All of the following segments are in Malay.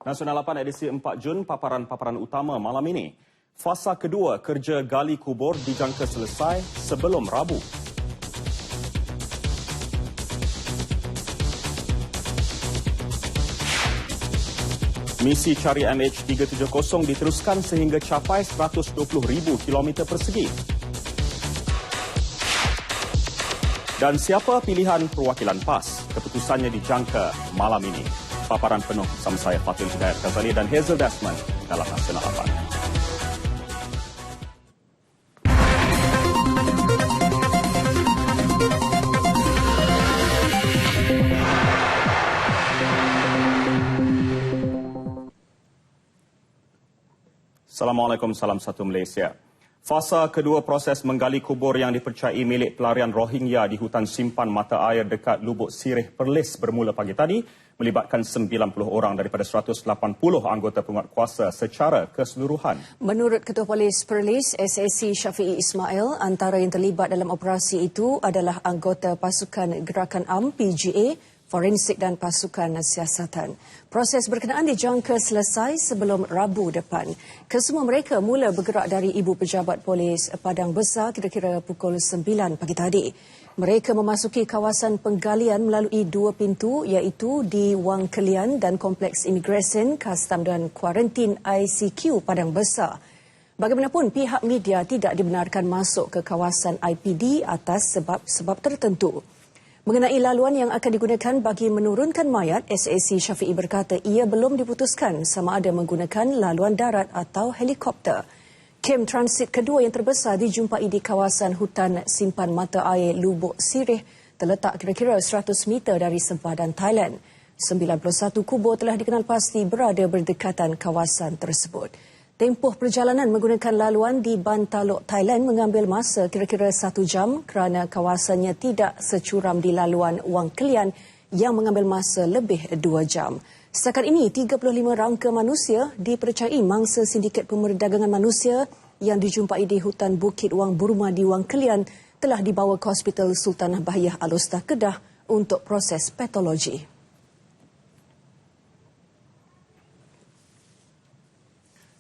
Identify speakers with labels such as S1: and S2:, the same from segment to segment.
S1: Nasional 8 edisi 4 Jun, paparan-paparan utama malam ini. Fasa kedua kerja gali kubur dijangka selesai sebelum Rabu. Misi cari MH370 diteruskan sehingga capai 120,000 km persegi. Dan siapa pilihan perwakilan PAS? Keputusannya dijangka malam ini. Paparan penuh bersama saya Fatul Hidayat Ghazali dan Hazel Desmond dalam Nasional 8. Assalamualaikum, salam satu Malaysia. Fasa kedua proses menggali kubur yang dipercayai milik pelarian Rohingya di hutan simpan mata air dekat Lubuk Sirih Perlis bermula pagi tadi melibatkan 90 orang daripada 180 anggota penguatkuasa secara keseluruhan.
S2: Menurut Ketua Polis Perlis, SAC Syafiee Ismail, antara yang terlibat dalam operasi itu adalah anggota pasukan Gerakan Am PGA, forensik dan pasukan siasatan. Proses berkenaan dijangka selesai sebelum Rabu depan. Kesemua mereka mula bergerak dari Ibu Pejabat Polis Padang Besar kira-kira pukul 9 pagi tadi. Mereka memasuki kawasan penggalian melalui dua pintu iaitu di Wang Kelian dan Kompleks Imigresen, Kastam dan Kuarantin ICQ Padang Besar. Bagaimanapun, pihak media tidak dibenarkan masuk ke kawasan IPD atas sebab-sebab tertentu. Mengenai laluan yang akan digunakan bagi menurunkan mayat, SAC Syafiee berkata ia belum diputuskan sama ada menggunakan laluan darat atau helikopter. Kem transit kedua yang terbesar dijumpai di kawasan hutan simpan mata air Lubuk Sirih terletak kira-kira 100 meter dari sempadan Thailand. 91 kubur telah dikenal pasti berada berdekatan kawasan tersebut. Tempoh perjalanan menggunakan laluan di Bantalok, Thailand mengambil masa kira-kira 1 jam kerana kawasannya tidak securam di laluan Wang Kelian yang mengambil masa lebih 2 jam. Setakat ini, 35 rangka manusia dipercayai mangsa sindiket pemerdagangan manusia yang dijumpai di hutan Bukit Wang Burma di Wang Kelian telah dibawa ke Hospital Sultanah Bahiyah Al-Usta Kedah untuk proses patologi.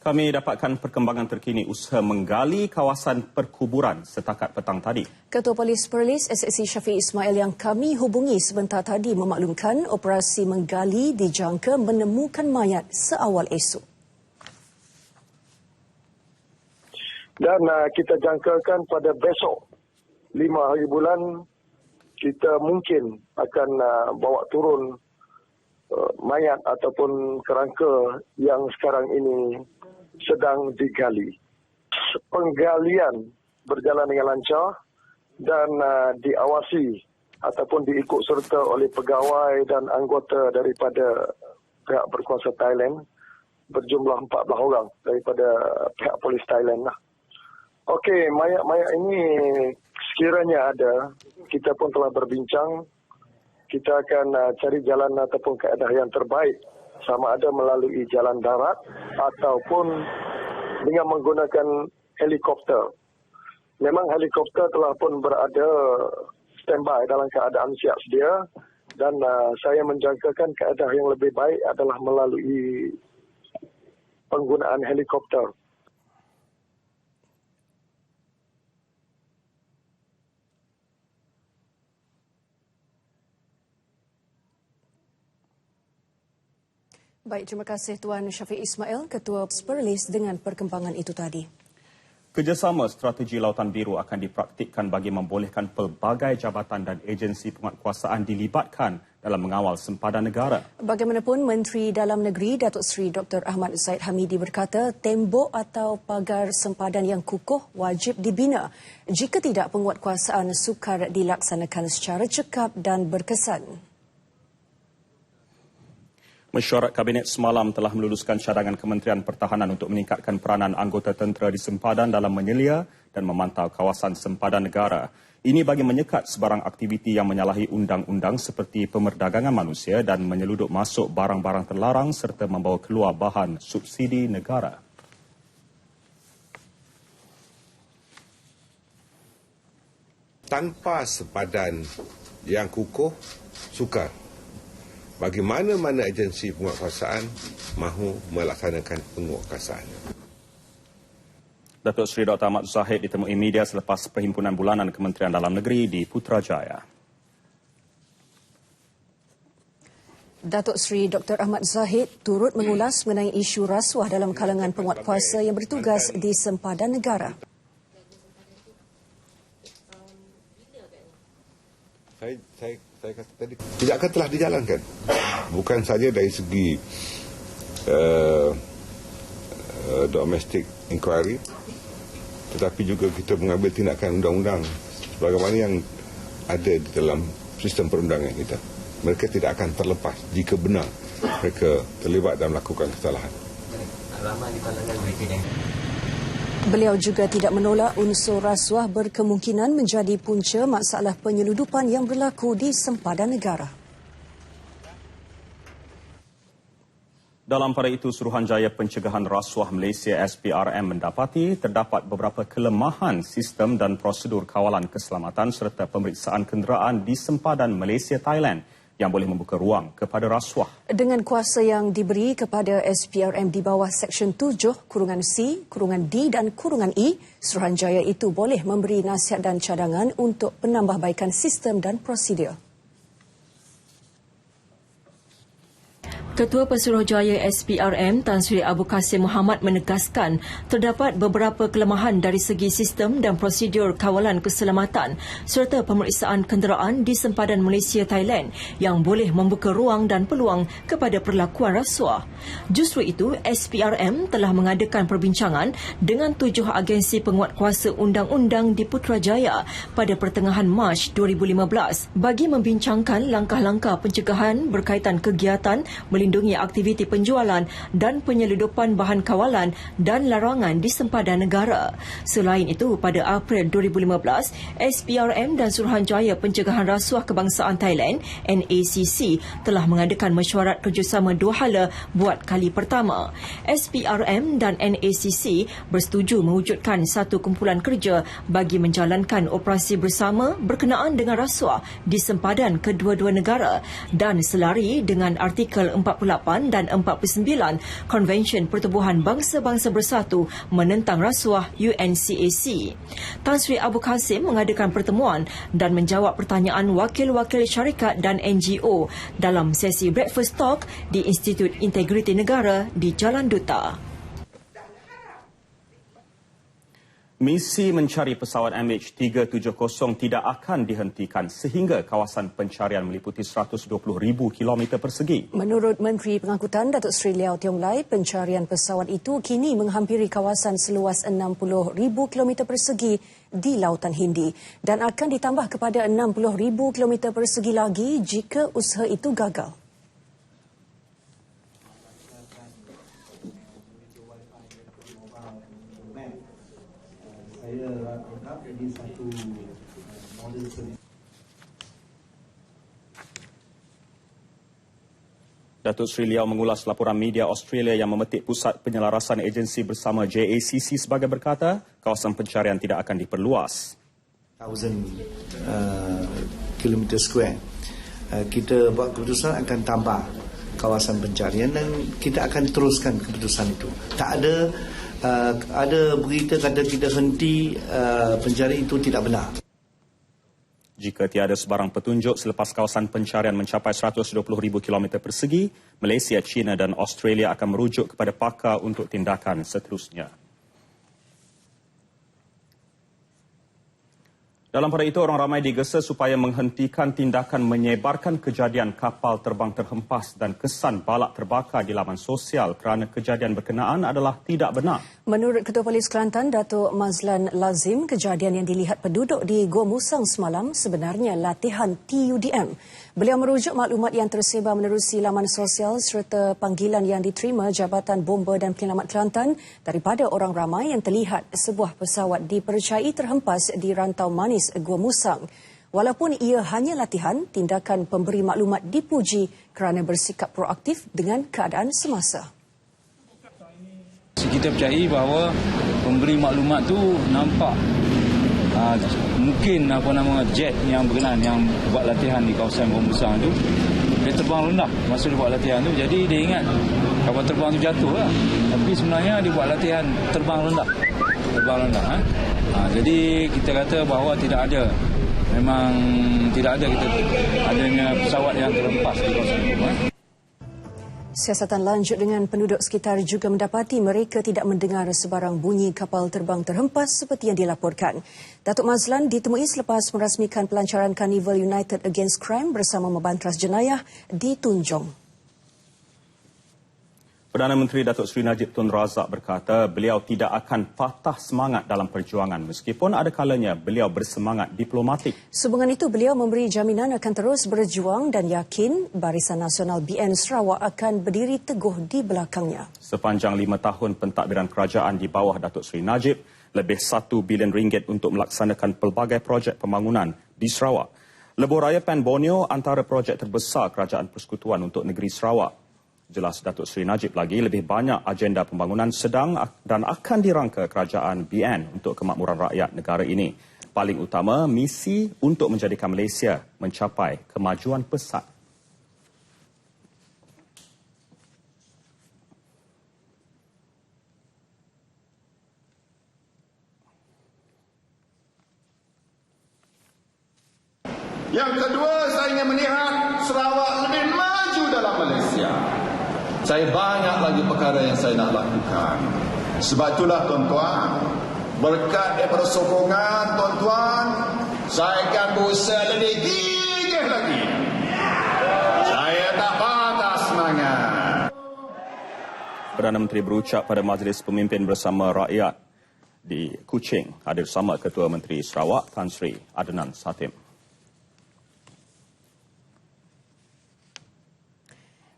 S1: Kami dapatkan perkembangan terkini usaha menggali kawasan perkuburan setakat petang tadi.
S2: Ketua Polis Perlis SAC Syafiee Ismail yang kami hubungi sebentar tadi memaklumkan operasi menggali dijangka menemukan mayat seawal esok.
S3: Dan kita jangkakan pada besok 5 hari bulan kita mungkin akan bawa turun mayat ataupun kerangka yang sekarang ini sedang digali. Penggalian berjalan dengan lancar dan diawasi ataupun diikut serta oleh pegawai dan anggota daripada pihak berkuasa Thailand berjumlah 14 orang daripada pihak polis Thailand. Okey, mayat-mayat ini sekiranya ada, kita pun telah berbincang. Kita akan cari jalan ataupun kaedah yang terbaik sama ada melalui jalan darat ataupun dengan menggunakan helikopter. Memang helikopter telah pun berada standby dalam keadaan siap sedia dan saya menjangkakan kaedah yang lebih baik adalah melalui penggunaan helikopter.
S2: Baik, terima kasih Tuan Syafiee Ismail, Ketua Perlis dengan perkembangan itu tadi.
S1: Kerjasama strategi Lautan Biru akan dipraktikkan bagi membolehkan pelbagai jabatan dan agensi penguatkuasaan dilibatkan dalam mengawal sempadan negara.
S2: Bagaimanapun, Menteri Dalam Negeri Datuk Seri Dr. Ahmad Zahid Hamidi berkata tembok atau pagar sempadan yang kukuh wajib dibina. Jika tidak, penguatkuasaan sukar dilaksanakan secara cekap dan berkesan.
S1: Mesyuarat Kabinet semalam telah meluluskan cadangan Kementerian Pertahanan untuk meningkatkan peranan anggota tentera di sempadan dalam menyelia dan memantau kawasan sempadan negara. Ini bagi menyekat sebarang aktiviti yang menyalahi undang-undang seperti pemerdagangan manusia dan menyeluduk masuk barang-barang terlarang serta membawa keluar bahan subsidi negara.
S4: Tanpa sempadan yang kukuh, sukar. bagi mana-mana agensi penguatkuasaan mahu melaksanakan penguatkuasaan.
S1: Datuk Seri Dr. Ahmad Zahid ditemui media selepas Perhimpunan Bulanan Kementerian Dalam Negeri di Putrajaya.
S2: Datuk Seri Dr. Ahmad Zahid turut mengulas mengenai isu rasuah dalam kalangan penguatkuasa yang bertugas di sempadan negara.
S4: Saya kata tadi, tindakan telah dijalankan. Bukan saja dari segi domestic inquiry, tetapi juga kita mengambil tindakan undang-undang sebagaimana yang ada di dalam sistem perundangan kita. Mereka tidak akan terlepas jika benar mereka terlibat dalam melakukan kesalahan.
S2: Beliau juga tidak menolak unsur rasuah berkemungkinan menjadi punca masalah penyeludupan yang berlaku di sempadan negara.
S1: Dalam pada itu, Suruhanjaya Pencegahan Rasuah Malaysia SPRM mendapati terdapat beberapa kelemahan sistem dan prosedur kawalan keselamatan serta pemeriksaan kenderaan di sempadan Malaysia-Thailand yang boleh membuka ruang kepada rasuah.
S2: Dengan kuasa yang diberi kepada SPRM di bawah Seksyen 7, Kurungan C, Kurungan D dan Kurungan E, Suruhanjaya itu boleh memberi nasihat dan cadangan untuk penambahbaikan sistem dan prosedur.
S5: Ketua Pesuruhjaya SPRM Tan Sri Abu Kasim Muhammad menegaskan terdapat beberapa kelemahan dari segi sistem dan prosedur kawalan keselamatan serta pemeriksaan kenderaan di sempadan Malaysia-Thailand yang boleh membuka ruang dan peluang kepada perlakuan rasuah. Justru itu, SPRM telah mengadakan perbincangan dengan 7 agensi penguatkuasa undang-undang di Putrajaya pada pertengahan Mac 2015 bagi membincangkan langkah-langkah pencegahan berkaitan kegiatan melindungi aktiviti penjualan dan penyeludupan bahan kawalan dan larangan di sempadan negara. Selain itu, pada April 2015, SPRM dan Suruhanjaya Pencegahan Rasuah Kebangsaan Thailand (NACC) telah mengadakan mesyuarat kerjasama 2 hala buat kali pertama. SPRM dan NACC bersetuju mewujudkan satu kumpulan kerja bagi menjalankan operasi bersama berkenaan dengan rasuah di sempadan kedua-dua negara dan selari dengan artikel 48 dan 49 Konvensyen Pertubuhan Bangsa-Bangsa Bersatu menentang rasuah UNCAC. Tan Sri Abu Kasim mengadakan pertemuan dan menjawab pertanyaan wakil-wakil syarikat dan NGO dalam sesi Breakfast Talk di Institut Integriti Negara di Jalan Duta.
S1: Misi mencari pesawat MH370 tidak akan dihentikan sehingga kawasan pencarian meliputi 120,000 km persegi.
S2: Menurut Menteri Pengangkutan Datuk Seri Liao Tiong Lai, pencarian pesawat itu kini menghampiri kawasan seluas 60,000 km persegi di Lautan Hindi dan akan ditambah kepada 60,000 km persegi lagi jika usaha itu gagal.
S1: Datuk Seri Liao mengulas laporan media Australia yang memetik pusat penyelarasan agensi bersama JACC sebagai berkata, kawasan pencarian tidak akan diperluas.
S6: 1,000 km square. Kita buat keputusan akan tambah kawasan pencarian dan kita akan teruskan keputusan itu. Tak ada berita kata kita henti pencarian, itu tidak benar.
S1: Jika tiada sebarang petunjuk selepas kawasan pencarian mencapai 120,000 km persegi, Malaysia, China dan Australia akan merujuk kepada pakar untuk tindakan seterusnya. Dalam pada itu, orang ramai digesa supaya menghentikan tindakan menyebarkan kejadian kapal terbang terhempas dan kesan balak terbakar di laman sosial kerana kejadian berkenaan adalah tidak benar.
S2: Menurut Ketua Polis Kelantan, Datuk Mazlan Lazim, kejadian yang dilihat penduduk di Gua Musang semalam sebenarnya latihan TUDM. Beliau merujuk maklumat yang tersebar menerusi laman sosial serta panggilan yang diterima Jabatan Bomba dan Penyelamat Kelantan daripada orang ramai yang terlihat sebuah pesawat dipercayai terhempas di Rantau Manis, Gua Musang. Walaupun ia hanya latihan, tindakan pemberi maklumat dipuji kerana bersikap proaktif dengan keadaan semasa.
S7: Kita percayai bahawa pemberi maklumat tu nampak mungkin jet yang berkenaan yang buat latihan di kawasan Gua Musang tu dia terbang rendah masa dia buat latihan tu. Jadi dia ingat kapal terbang tu jatuh lah. Tapi sebenarnya dia buat latihan terbang rendah. Jadi kita kata bahawa tidak ada, memang tidak ada kita adanya pesawat yang terlepas di kawasan itu.
S2: Siasatan lanjut dengan penduduk sekitar juga mendapati mereka tidak mendengar sebarang bunyi kapal terbang terhempas seperti yang dilaporkan. Datuk Mazlan ditemui selepas merasmikan pelancaran Carnival United Against Crime bersama Membantras Jenayah di Tunjong.
S1: Perdana Menteri Datuk Seri Najib Tun Razak berkata beliau tidak akan patah semangat dalam perjuangan meskipun ada kalanya beliau bersemangat diplomatik.
S2: Sehubungan itu, beliau memberi jaminan akan terus berjuang dan yakin Barisan Nasional BN Sarawak akan berdiri teguh di belakangnya.
S1: Sepanjang 5 tahun pentadbiran kerajaan di bawah Datuk Seri Najib, lebih RM1 bilion untuk melaksanakan pelbagai projek pembangunan di Sarawak. Lebuh Raya Pan Borneo antara projek terbesar Kerajaan Persekutuan untuk negeri Sarawak. Jelas Datuk Seri Najib lagi, lebih banyak agenda pembangunan sedang dan akan dirangka kerajaan BN untuk kemakmuran rakyat negara ini. Paling utama, misi untuk menjadikan Malaysia mencapai kemajuan pesat.
S8: Yang kedua, saya ingin melihat Sarawak lebih maju dalam Malaysia. Saya banyak lagi perkara yang saya nak lakukan. Sebab itulah tuan-tuan, berkat daripada sokongan tuan-tuan, saya akan berusaha lebih gigih lagi. Saya tak patah semangat.
S1: Perdana Menteri berucap pada majlis pemimpin bersama rakyat di Kuching, hadir bersama Ketua Menteri Sarawak Tan Sri Adnan Satim.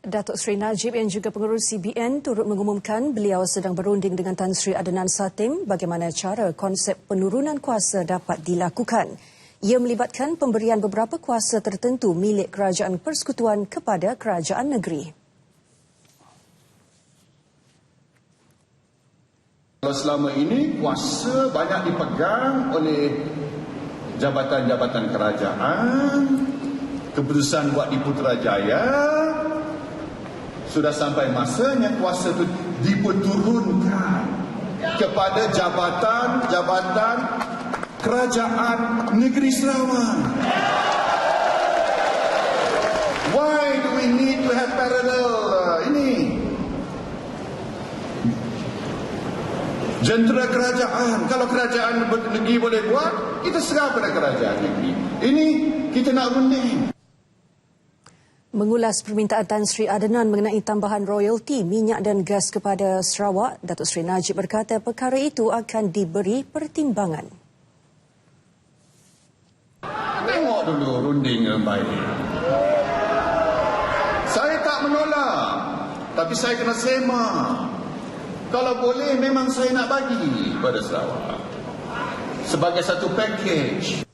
S2: Datuk Seri Najib yang juga pengerusi BN turut mengumumkan beliau sedang berunding dengan Tan Sri Adnan Satim bagaimana cara konsep penurunan kuasa dapat dilakukan. Ia melibatkan pemberian beberapa kuasa tertentu milik Kerajaan Persekutuan kepada kerajaan negeri.
S8: Kalau selama ini kuasa banyak dipegang oleh jabatan-jabatan kerajaan, keputusan buat di Putrajaya, sudah sampai masanya kuasa itu diperturunkan kepada jabatan-jabatan kerajaan negeri Sarawak. Why do we need to have parallel ini? Jentera kerajaan. Kalau kerajaan negeri boleh buat, kita serah pada kerajaan negeri. Ini kita nak runding.
S2: Mengulas permintaan Tan Sri Adnan mengenai tambahan royalti minyak dan gas kepada Sarawak, Datuk Seri Najib berkata perkara itu akan diberi pertimbangan.
S8: Tengok dulu runding yang baik. Saya tak menolak, tapi saya kena sema. Kalau boleh memang saya nak bagi pada Sarawak sebagai satu package.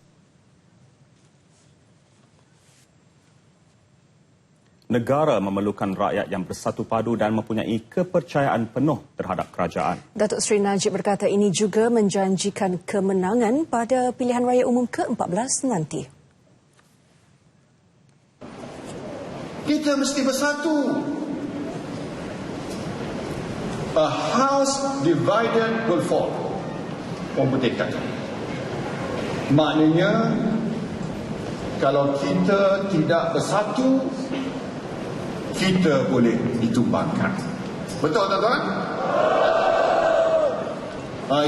S1: Negara memerlukan rakyat yang bersatu padu dan mempunyai kepercayaan penuh terhadap kerajaan.
S2: Datuk Seri Najib berkata ini juga menjanjikan kemenangan pada pilihan raya umum ke-14 nanti.
S8: Kita mesti bersatu. A house divided will fall. Orang Putih kata. Maknanya, kalau kita tidak bersatu, kita boleh ditumbangkan. Betul tuan-tuan?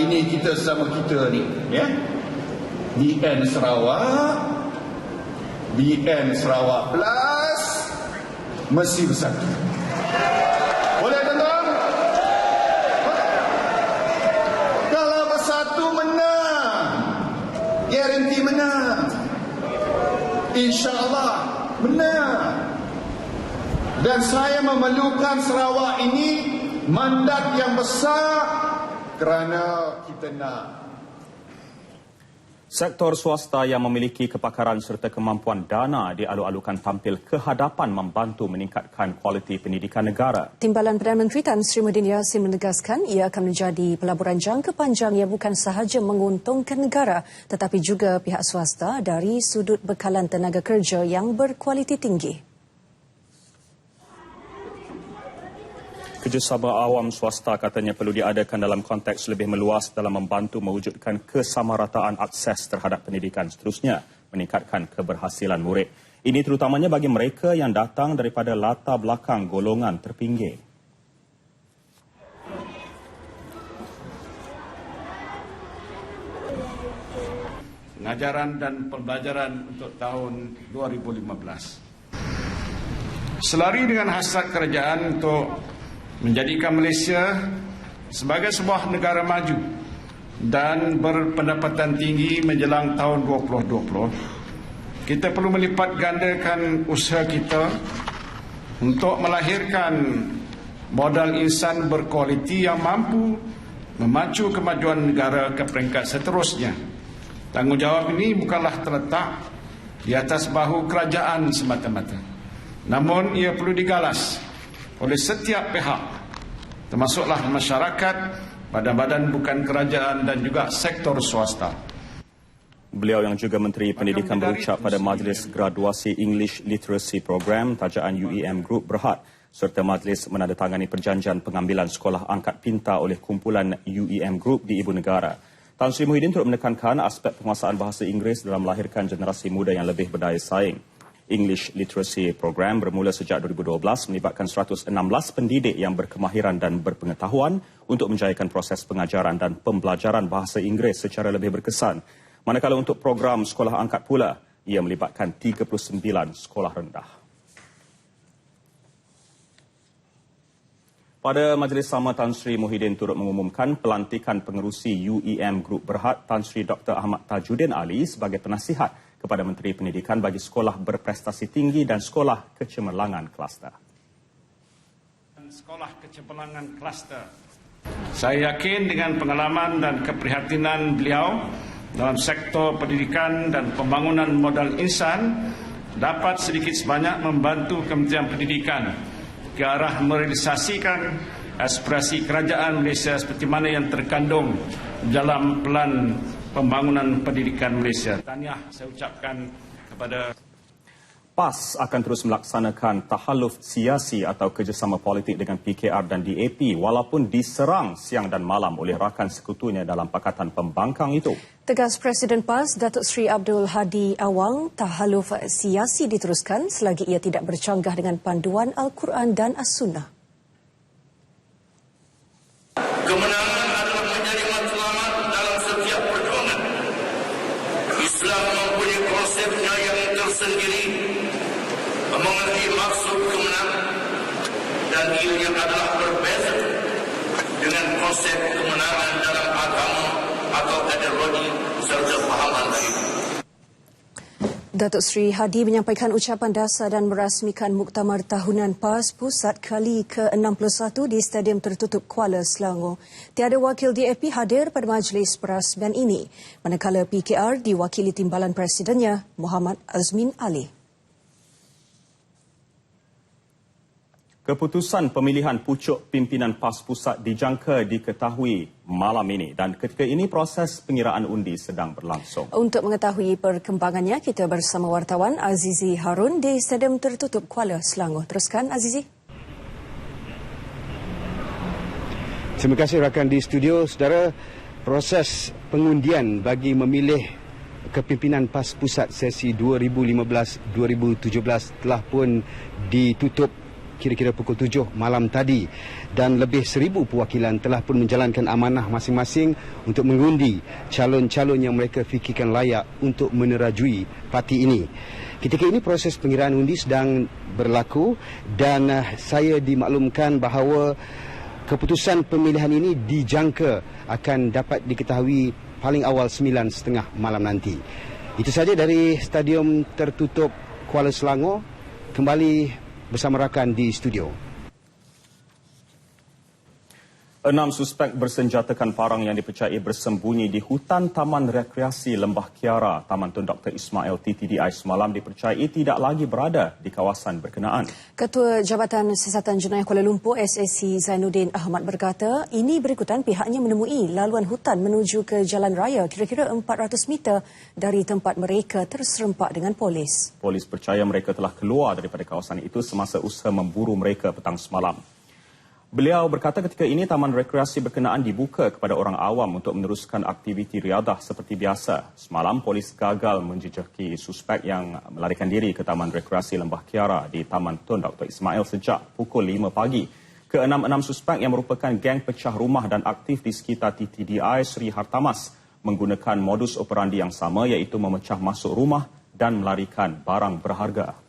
S8: Ini kita sama kita ni, ya. BN Sarawak plus mesti bersatu. Boleh tuan-tuan? Kalau bersatu menang, garanti menang. InsyaAllah menang. Dan saya memerlukan Sarawak ini mandat yang besar kerana kita nak.
S1: Sektor swasta yang memiliki kepakaran serta kemampuan dana dialu-alukan tampil ke hadapan membantu meningkatkan kualiti pendidikan negara.
S2: Timbalan Perdana Menteri Tan Sri Muhyiddin Yassin menegaskan ia akan menjadi pelaburan jangka panjang yang bukan sahaja menguntungkan negara tetapi juga pihak swasta dari sudut bekalan tenaga kerja yang berkualiti tinggi.
S1: Kerjasama awam swasta katanya perlu diadakan dalam konteks lebih meluas dalam membantu mewujudkan kesamarataan akses terhadap pendidikan, seterusnya meningkatkan keberhasilan murid. Ini terutamanya bagi mereka yang datang daripada latar belakang golongan terpinggir.
S9: Pengajaran dan pembelajaran untuk tahun 2015. Selari dengan hasrat kerajaan untuk menjadikan Malaysia sebagai sebuah negara maju dan berpendapatan tinggi menjelang tahun 2020, kita perlu melipat gandakan usaha kita untuk melahirkan modal insan berkualiti yang mampu memacu kemajuan negara ke peringkat seterusnya. Tanggungjawab ini bukanlah terletak di atas bahu kerajaan semata-mata, namun ia perlu digalas oleh setiap pihak, termasuklah masyarakat, badan-badan bukan kerajaan dan juga sektor swasta.
S1: Beliau yang juga Menteri Pendidikan berucap pada Majlis Graduasi English Literacy Program tajaan UEM Group Berhad serta majlis menandatangani perjanjian pengambilan sekolah angkat pintar oleh kumpulan UEM Group di Ibu Negara. Tan Sri Muhyiddin turut menekankan aspek penguasaan bahasa Inggeris dalam melahirkan generasi muda yang lebih berdaya saing. English Literacy Program bermula sejak 2012 melibatkan 116 pendidik yang berkemahiran dan berpengetahuan untuk menjayakan proses pengajaran dan pembelajaran bahasa Inggeris secara lebih berkesan. Manakala untuk program sekolah angkat pula, ia melibatkan 39 sekolah rendah. Pada majlis sama, Tan Sri Muhyiddin turut mengumumkan pelantikan pengerusi UEM Group Berhad Tan Sri Dr. Ahmad Tajuddin Ali sebagai penasihat kepada Menteri Pendidikan bagi sekolah berprestasi tinggi dan sekolah kecemerlangan kluster.
S9: Sekolah kecemerlangan kluster. Saya yakin dengan pengalaman dan keprihatinan beliau dalam sektor pendidikan dan pembangunan modal insan dapat sedikit sebanyak membantu Kementerian Pendidikan ke arah merealisasikan aspirasi kerajaan Malaysia seperti mana yang terkandung dalam Pelan Pembangunan Pendidikan Malaysia. Tahniah saya ucapkan kepada
S1: PAS akan terus melaksanakan tahaluf siasi atau kerjasama politik dengan PKR dan DAP walaupun diserang siang dan malam oleh rakan sekutunya dalam Pakatan Pembangkang itu.
S2: Tegas Presiden PAS Datuk Seri Abdul Hadi Awang, tahaluf siasi diteruskan selagi ia tidak bercanggah dengan panduan Al-Quran dan As-Sunnah.
S10: Kemenangan adalah menjadi matlamat dalam setiap perjuangan. Islam mempunyai konsepnya yang tersendiri, mengerti maksud kemenangan, dan ianya adalah berbeza dengan konsep kemenangan dalam agama atau ideologi serta pahaman lain.
S2: Datuk Seri Hadi menyampaikan ucapan dasar dan merasmikan Muktamar Tahunan PAS Pusat kali ke-61 di Stadium Tertutup Kuala Selangor. Tiada wakil DAP hadir pada majlis perasmian ini, manakala PKR diwakili Timbalan Presidennya Muhammad Azmin Ali.
S1: Keputusan pemilihan pucuk pimpinan PAS Pusat dijangka diketahui malam ini dan ketika ini proses pengiraan undi sedang berlangsung.
S2: Untuk mengetahui perkembangannya, kita bersama wartawan Azizi Harun di Stadium Tertutup Kuala Selangor. Teruskan Azizi.
S11: Terima kasih rakan di studio. Saudara, proses pengundian bagi memilih kepimpinan PAS Pusat sesi 2015-2017 telah pun ditutup kira-kira pukul 7 malam tadi dan lebih 1,000 perwakilan telah pun menjalankan amanah masing-masing untuk mengundi calon-calon yang mereka fikirkan layak untuk menerajui parti ini. Ketika ini proses pengiraan undi sedang berlaku dan saya dimaklumkan bahawa keputusan pemilihan ini dijangka akan dapat diketahui paling awal 9.30 malam nanti. Itu saja dari Stadium Tertutup Kuala Selangor. Kembali bersama rakan di studio.
S1: 6 suspek bersenjatakan parang yang dipercayai bersembunyi di hutan Taman Rekreasi Lembah Kiara, Taman Tun Dr. Ismail TTDI semalam dipercayai tidak lagi berada di kawasan berkenaan.
S2: Ketua Jabatan Siasatan Jenayah Kuala Lumpur SAC Zainuddin Ahmad berkata, ini berikutan pihaknya menemui laluan hutan menuju ke jalan raya kira-kira 400 meter dari tempat mereka terserempak dengan polis.
S1: Polis percaya mereka telah keluar daripada kawasan itu semasa usaha memburu mereka petang semalam. Beliau berkata ketika ini taman rekreasi berkenaan dibuka kepada orang awam untuk meneruskan aktiviti riadah seperti biasa. Semalam polis gagal menjejaki suspek yang melarikan diri ke taman rekreasi Lembah Kiara di Taman Tun Dr. Ismail sejak pukul 5 pagi. Ke-6 suspek yang merupakan geng pecah rumah dan aktif di sekitar TTDI Sri Hartamas menggunakan modus operandi yang sama iaitu memecah masuk rumah dan melarikan barang berharga.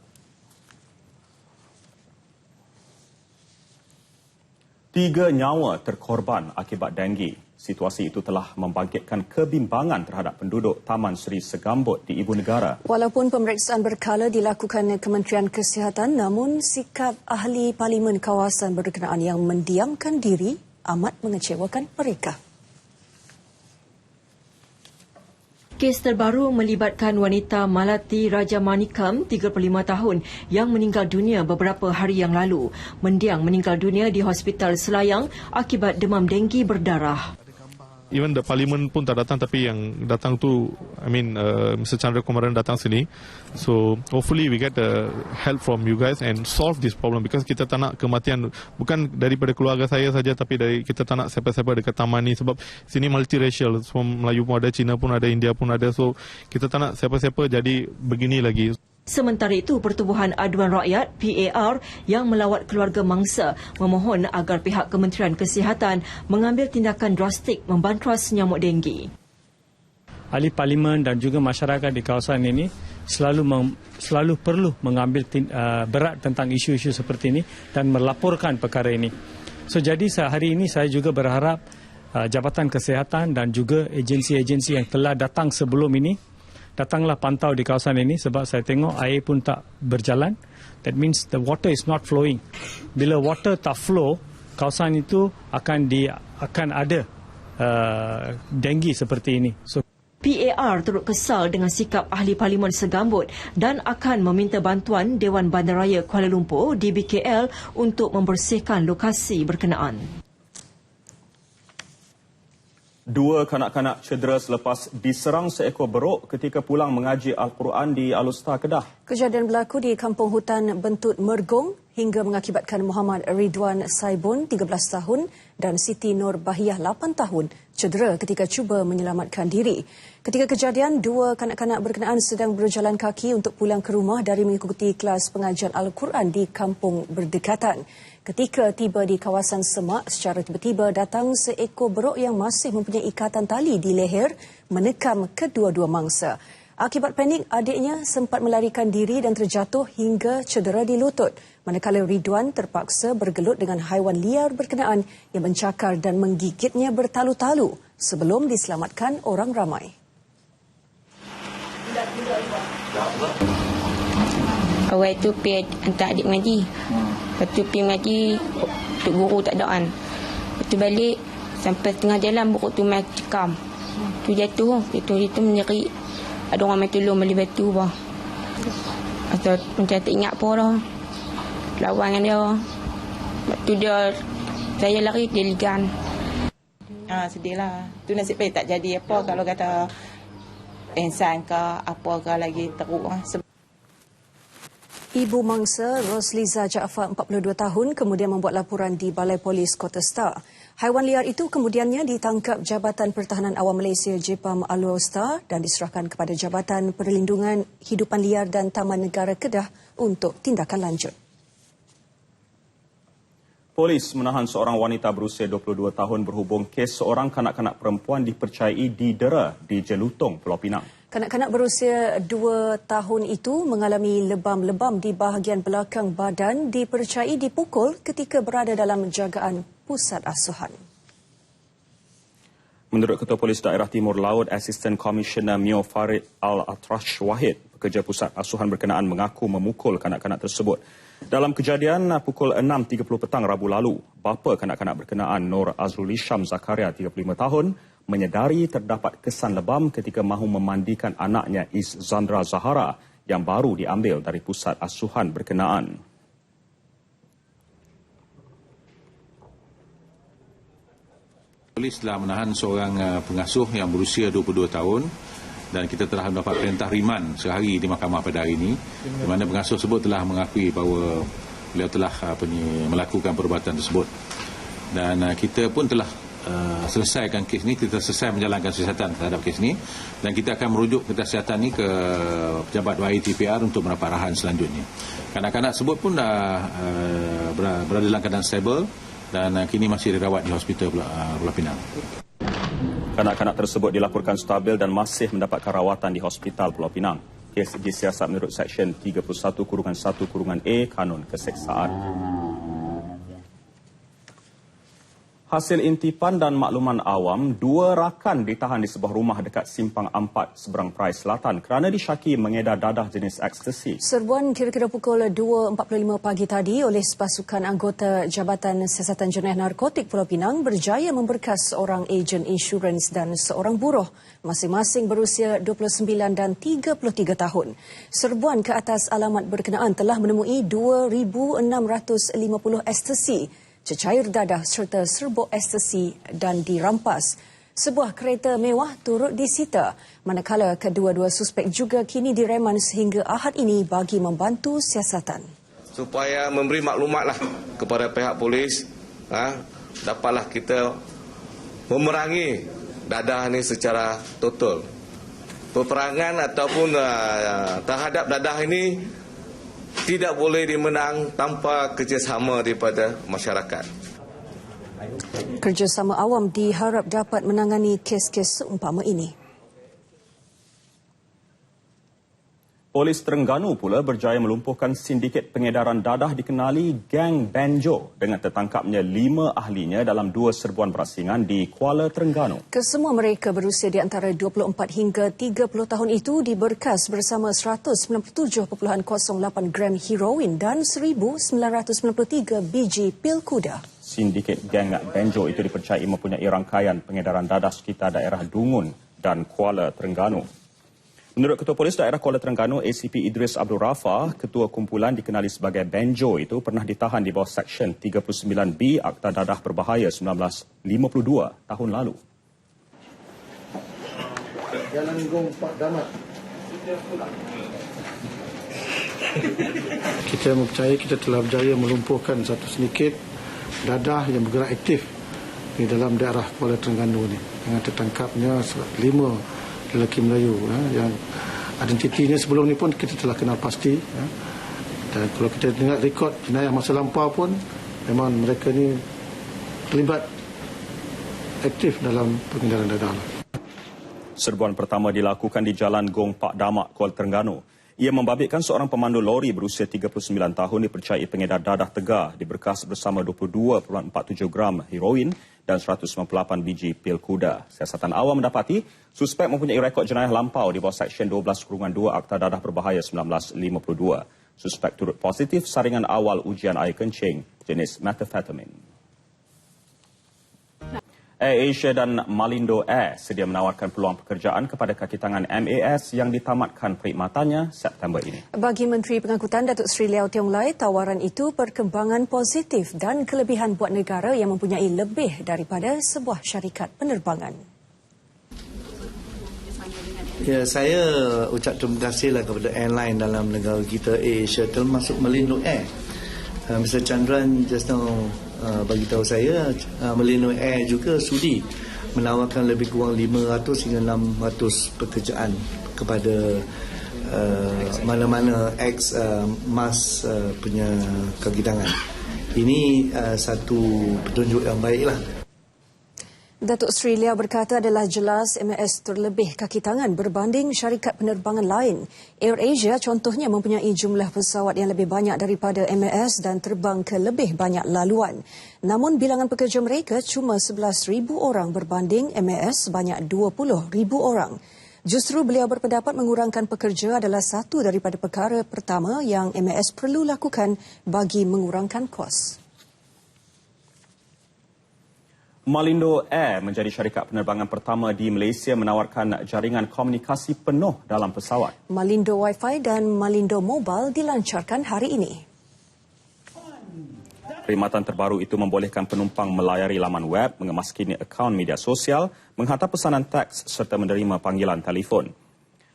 S1: Tiga nyawa terkorban akibat denggi. Situasi itu telah membangkitkan kebimbangan terhadap penduduk Taman Sri Segambut di Ibu Negara.
S2: Walaupun pemeriksaan berkala dilakukan Kementerian Kesihatan, namun sikap ahli parlimen kawasan berkenaan yang mendiamkan diri amat mengecewakan mereka.
S5: Kes terbaru melibatkan wanita Malati Rajamanikam, 35 tahun, yang meninggal dunia beberapa hari yang lalu. Mendiang meninggal dunia di Hospital Selayang akibat demam denggi berdarah.
S12: Even the parliament pun tak datang, tapi yang datang tu, Mr. Chandra Kumaran datang sini. So hopefully we get the help from you guys and solve this problem, because kita tak nak kematian bukan daripada keluarga saya saja, tapi dari kita tak nak siapa-siapa dekat taman ni, sebab sini multiracial, semua Melayu pun ada, Cina pun ada, India pun ada. So kita tak nak siapa-siapa jadi begini lagi.
S5: Sementara itu, Pertubuhan Aduan Rakyat PAR yang melawat keluarga mangsa memohon agar pihak Kementerian Kesihatan mengambil tindakan drastik membantuas nyamuk denggi.
S13: Ahli parlimen dan juga masyarakat di kawasan ini selalu perlu mengambil berat tentang isu-isu seperti ini dan melaporkan perkara ini. So jadi hari ini saya juga berharap Jabatan Kesihatan dan juga agensi-agensi yang telah datang sebelum ini datanglah pantau di kawasan ini, sebab saya tengok air pun tak berjalan. That means the water is not flowing. Bila water tak flow, kawasan itu akan ada denggi seperti ini. So
S5: PAR turut kesal dengan sikap ahli parlimen Segambut dan akan meminta bantuan Dewan Bandaraya Kuala Lumpur DBKL untuk membersihkan lokasi berkenaan.
S1: Dua kanak-kanak cedera selepas diserang seekor beruk ketika pulang mengaji Al-Quran di Alustar, Kedah.
S2: Kejadian berlaku di Kampung Hutan Bentut Mergong hingga mengakibatkan Muhammad Ridwan Saibun 13 tahun dan Siti Nur Bahiyah 8 tahun cedera ketika cuba menyelamatkan diri. Ketika kejadian, dua kanak-kanak berkenaan sedang berjalan kaki untuk pulang ke rumah dari mengikuti kelas pengajian Al-Quran di kampung berdekatan. Ketika tiba di kawasan semak, secara tiba-tiba datang seekor beruk yang masih mempunyai ikatan tali di leher menekam kedua-dua mangsa. Akibat panik, adiknya sempat melarikan diri dan terjatuh hingga cedera di lutut. Manakala Ridwan terpaksa bergelut dengan haiwan liar berkenaan yang mencakar dan menggigitnya bertalu-talu sebelum diselamatkan orang ramai.
S14: Awal tu pergi hantar adik mengaji. Lepas tu pergi mengaji, Tok Guru tak ada kan. Lepas tu balik, sampai tengah jalan buruk tu main cekam. Tu jatuh menyeri. Ada orang main tolong beli batu bah. Atau macam tak ingat apa dah. Lawan dengan dia. Lepas tu saya lari, dia ligan.
S15: Sedih lah. Tu nasib baik tak jadi apa kalau kata insan ke apa ke lagi teruk.
S2: Ibu mangsa Rosliza Jaafar 42 tahun kemudian membuat laporan di Balai Polis Kota Star. Haiwan liar itu kemudiannya ditangkap Jabatan Pertahanan Awam Malaysia JPAM Alor Star dan diserahkan kepada Jabatan Perlindungan Hidupan Liar dan Taman Negara Kedah untuk tindakan lanjut.
S1: Polis menahan seorang wanita berusia 22 tahun berhubung kes seorang kanak-kanak perempuan dipercayai didera di Jelutong, Pulau Pinang.
S2: Kanak-kanak berusia 2 tahun itu mengalami lebam-lebam di bahagian belakang badan dipercayai dipukul ketika berada dalam jagaan pusat asuhan.
S1: Menurut Ketua Polis Daerah Timur Laut, Assistant Commissioner Mio Farid Al-Atrash Wahid, pekerja pusat asuhan berkenaan mengaku memukul kanak-kanak tersebut. Dalam kejadian pukul 6.30 petang Rabu lalu, bapa kanak-kanak berkenaan Nur Azrul Isham Zakaria 35 tahun menyedari terdapat kesan lebam ketika mahu memandikan anaknya Is Zandra Zahara yang baru diambil dari pusat asuhan berkenaan.
S16: Polis telah menahan seorang pengasuh yang berusia 22 tahun dan kita telah mendapat perintah riman sehari di mahkamah pada hari ini, di mana pengasuh tersebut telah mengakui bahawa beliau telah melakukan perbuatan tersebut. Dan kita pun telah selesaikan kes ni, kita selesai menjalankan siasatan terhadap kes ni, dan kita akan merujuk kertas siasatan ni ke pejabat YATPR untuk mendapat arahan selanjutnya. Kanak-kanak sebut pun dah berada dalam keadaan stabil dan kini masih dirawat di hospital Pulau Pinang.
S1: Kanak-kanak tersebut dilaporkan stabil dan masih mendapatkan rawatan di Hospital Pulau Pinang. Kes disiasat menurut Seksyen 31(1)(a) Kanun Keseksaan. Hasil intipan dan makluman awam, 2 rakan ditahan di sebuah rumah dekat Simpang Ampat, Seberang Perai Selatan kerana disyaki mengedar dadah jenis ekstasi.
S2: Serbuan kira-kira pukul 2.45 pagi tadi oleh sepasukan anggota Jabatan Siasatan Jenayah Narkotik Pulau Pinang berjaya memberkas seorang ejen insurans dan seorang buruh, masing-masing berusia 29 dan 33 tahun. Serbuan ke atas alamat berkenaan telah menemui 2,650 ekstasi, cecair dadah serta serbuk ekstasi dan dirampas. Sebuah kereta mewah turut disita, manakala kedua-dua suspek juga kini direman sehingga Ahad ini bagi membantu siasatan.
S17: Supaya memberi maklumatlah kepada pihak polis, dapatlah kita memerangi dadah ini secara total. Peperangan ataupun terhadap dadah ini tidak boleh dimenang tanpa kerjasama daripada masyarakat.
S2: Kerjasama awam diharap dapat menangani kes-kes seumpama ini.
S1: Polis Terengganu pula berjaya melumpuhkan sindiket pengedaran dadah dikenali Geng Banjo dengan tertangkapnya 5 ahlinya dalam 2 serbuan berasingan di Kuala Terengganu.
S2: Kesemua mereka berusia di antara 24 hingga 30 tahun itu diberkas bersama 197.08 gram heroin dan 1,993 biji pil kuda.
S1: Sindiket Geng Banjo itu dipercayai mempunyai rangkaian pengedaran dadah sekitar daerah Dungun dan Kuala Terengganu. Menurut Ketua Polis Daerah Kuala Terengganu, ACP Idris Abdul Rafa, ketua kumpulan dikenali sebagai Banjo itu pernah ditahan di bawah Seksyen 39B Akta Dadah Berbahaya 1952 tahun lalu.
S6: Jalan Gong Pak Damat. Kita mempercayai kita telah berjaya melumpuhkan satu sindiket dadah yang bergerak aktif di dalam daerah Kuala Terengganu ini dengan tertangkapnya 5 lelaki Melayu yang identitinya sebelum ni pun kita telah kenal pasti, dan kalau kita tengok rekod jenayah masa lampau pun memang mereka ni terlibat aktif dalam pengedaran dadah.
S1: Serbuan pertama dilakukan di Jalan Gong Pak Damak, Kuala Terengganu. Ia membabitkan seorang pemandu lori berusia 39 tahun dipercayai pengedar dadah tegar diberkas bersama 22.47 gram heroin dan 198 biji pil kuda. Siasatan awam mendapati suspek mempunyai rekod jenayah lampau di bawah Seksyen 12(2) Akta Dadah Berbahaya 1952. Suspek turut positif saringan awal ujian air kencing jenis methamphetamine. AirAsia dan Malindo Air sedia menawarkan peluang pekerjaan kepada kaki tangan MAS yang ditamatkan perkhidmatannya September ini.
S2: Bagi Menteri Pengangkutan Datuk Seri Leow Tiong Lai, tawaran itu perkembangan positif dan kelebihan buat negara yang mempunyai lebih daripada sebuah syarikat penerbangan.
S6: Ya, saya ucap terima kasihlah kepada airline dalam negara kita, AirAsia termasuk Malindo Air. Mr. Chandran just now bagi tahu saya Malindo Air juga sudi menawarkan lebih kurang 500 hingga 600 pekerjaan kepada mana-mana ex-MAS punya kaki tangan. Ini satu petunjuk yang baiklah.
S2: Datuk Seri Leow berkata adalah jelas MAS terlebih kaki tangan berbanding syarikat penerbangan lain. AirAsia contohnya mempunyai jumlah pesawat yang lebih banyak daripada MAS dan terbang ke lebih banyak laluan. Namun bilangan pekerja mereka cuma 11,000 orang berbanding MAS sebanyak 20,000 orang. Justru beliau berpendapat mengurangkan pekerja adalah satu daripada perkara pertama yang MAS perlu lakukan bagi mengurangkan kos.
S1: Malindo Air menjadi syarikat penerbangan pertama di Malaysia menawarkan jaringan komunikasi penuh dalam pesawat.
S2: Malindo Wi-Fi dan Malindo Mobile dilancarkan hari ini.
S1: Perkhidmatan terbaru itu membolehkan penumpang melayari laman web, mengemaskini akaun media sosial, menghantar pesanan teks serta menerima panggilan telefon.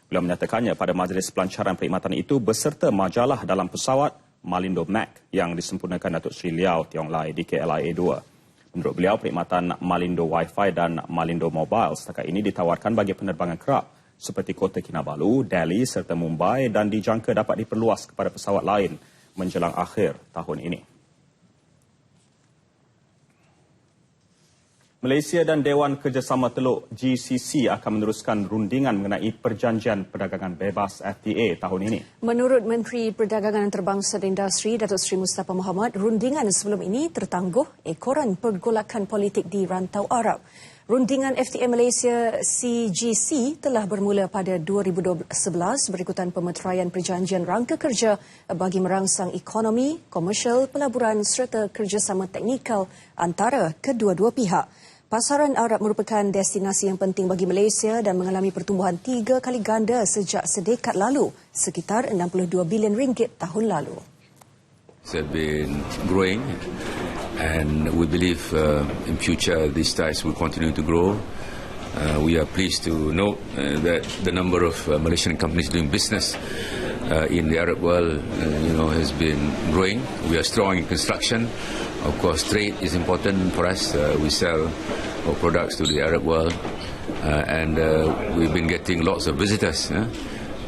S1: Beliau menyatakannya pada majlis pelancaran perkhidmatan itu beserta majalah dalam pesawat Malindo Mac yang disempurnakan Datuk Seri Leow Tiong Lai di KLIA 2. Menurut beliau, perkhidmatan Malindo Wi-Fi dan Malindo Mobile setakat ini ditawarkan bagi penerbangan kerap seperti Kota Kinabalu, Delhi serta Mumbai dan dijangka dapat diperluas kepada pesawat lain menjelang akhir tahun ini. Malaysia dan Dewan Kerjasama Teluk GCC akan meneruskan rundingan mengenai Perjanjian Perdagangan Bebas FTA tahun ini.
S2: Menurut Menteri Perdagangan Antarabangsa dan Industri Datuk Seri Mustafa Mohamad, rundingan sebelum ini tertangguh ekoran pergolakan politik di rantau Arab. Rundingan FTA Malaysia CGC telah bermula pada 2011 berikutan pemeteraian perjanjian rangka kerja bagi merangsang ekonomi, komersial, pelaburan serta kerjasama teknikal antara kedua-dua pihak. Pasaran Arab merupakan destinasi yang penting bagi Malaysia dan mengalami pertumbuhan 3 kali ganda sejak sedekad lalu, sekitar 62 bilion ringgit tahun lalu.
S18: Have been growing, and we believe in future these ties will continue to grow. We are pleased to note that the number of Malaysian companies doing business in the Arab world, has been growing. We are strong in construction. Of course, trade is important for us. We sell our products to the Arab world, and we've been getting lots of visitors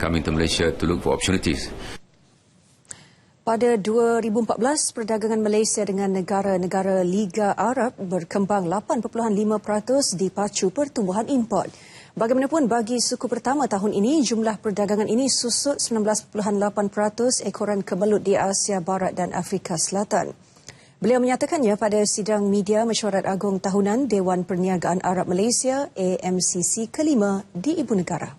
S18: coming to Malaysia to look for opportunities.
S2: Pada 2014, perdagangan Malaysia dengan negara-negara Liga Arab berkembang 8.5% dipacu pertumbuhan import. Bagaimanapun, bagi suku pertama tahun ini, jumlah perdagangan ini susut 19.8% ekoran kemelut di Asia Barat dan Afrika Selatan. Beliau menyatakannya pada sidang media mesyuarat agung tahunan Dewan Perniagaan Arab Malaysia AMCC kelima di Ibu Negara.